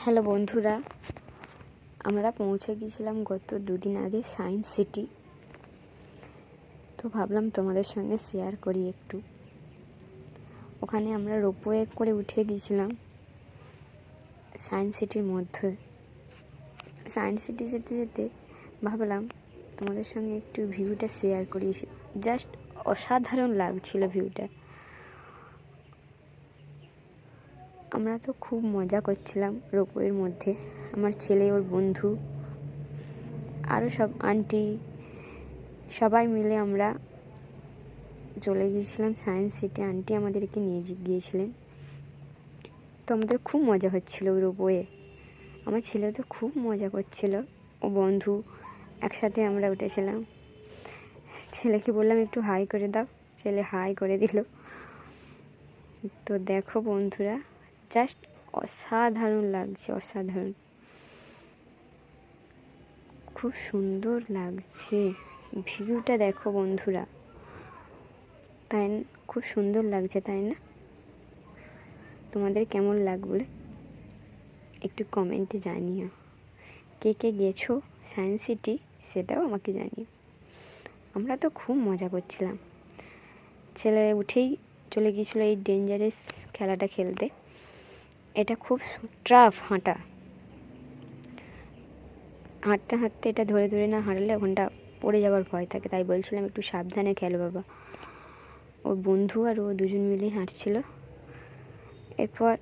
Hello বন্ধুরা, আমরা পৌঁছে গিয়েছিলাম গত দুদিন আগে সায়েন্স সিটি। তো ভাবলাম তোমাদের সঙ্গে শেয়ার করি একটু। ওখানে আমরা রোপওয়ে করে উঠে গিয়েছিলাম সায়েন্স সিটির মধ্যে। সায়েন্স সিটি যেতে যেতে ভাবলাম তোমাদের সঙ্গে একটু ভিউটা শেয়ার করি। জাস্ট অসাধারণ লাগছিল ভিউটা। আমরা তো খুব মজা করছিলাম রোপওয়ের মধ্যে, আমার ছেলে, ওর বন্ধু, আরও সব আন্টি, সবাই মিলে আমরা চলে গিয়েছিলাম সায়েন্স সিটি। আন্টি আমাদেরকে নিয়ে গিয়েছিলেন। তো আমাদের খুব মজা হচ্ছিল ওই রোপওয়ে। আমার ছেলে তো খুব মজা করছিল, ও বন্ধু একসাথে আমরা উঠেছিলাম। ছেলেকে বললাম একটু হাই করে দাও, ছেলে হাই করে দিল। তো দেখো বন্ধুরা, জাস্ট অসাধারণ লাগছে, অসাধারণ, খুব সুন্দর লাগছে ভিউটা। দেখো বন্ধুরা, তাই খুব সুন্দর লাগছে, তাই না? তোমাদের কেমন লাগবে একটু কমেন্টে জানিও। কে কে গেছো সায়েন্স সিটি সেটাও আমাকে জানিও। আমরা তো খুব মজা করছিলাম। ছেলে উঠেই চলে গিয়েছিল এই ডেঞ্জারাস খেলাটা খেলতে। এটা খুব টাফ হাঁটতে হাঁটতে এটা ধরে ধরে না হাঁটলে ওখানটা পড়ে যাওয়ার ভয় থাকে। তাই বলছিলাম একটু সাবধানে খেলো বাবা। ওর বন্ধু আর ও দুজন মিলেই হাঁটছিল। এরপর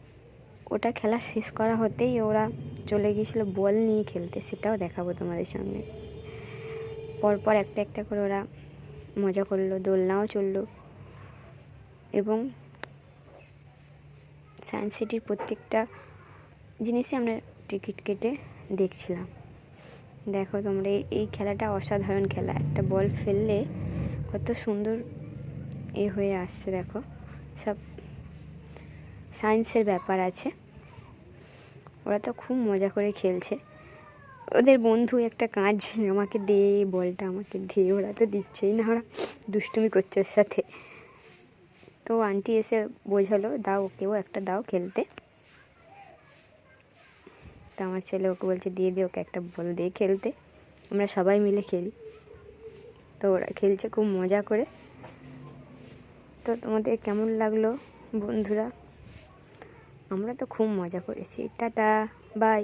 ওটা খেলা শেষ করা হতেই ওরা চলে গিয়েছিল বল নিয়ে খেলতে, সেটাও দেখাবো তোমাদের সামনে। পরপর একটা একটা করে ওরা মজা করলো, দোলনাও চললো এবং সায়েন্স সিটির প্রত্যেকটা জিনিসই আমরা টিকিট কেটে দেখছিলাম। দেখো তোমরা, এই খেলাটা অসাধারণ খেলা। একটা বল ফেললে কত সুন্দর হয়ে আসছে। দেখো, সব সায়েন্সের ব্যাপার আছে। ওরা তো খুব মজা করে খেলছে। ওদের বন্ধু একটা কাঁদছে, আমাকে দে বলটা, আমাকে দে। ওরা তো দিচ্ছেই না, ওরা দুষ্টুমি করছে ওর সাথে। তো আন্টি এসে বোঝালো, দাও ওকেও একটা দাও খেলতে। তো আমার ছেলে ওকে বলছে দিয়ে দে ওকে একটা বল দিয়ে খেলতে, আমরা সবাই মিলে খেলি। তো ওরা খেলছে খুব মজা করে। তো তোমাদের কেমন লাগলো বন্ধুরা? আমরা তো খুব মজা করেছি। Tata, by.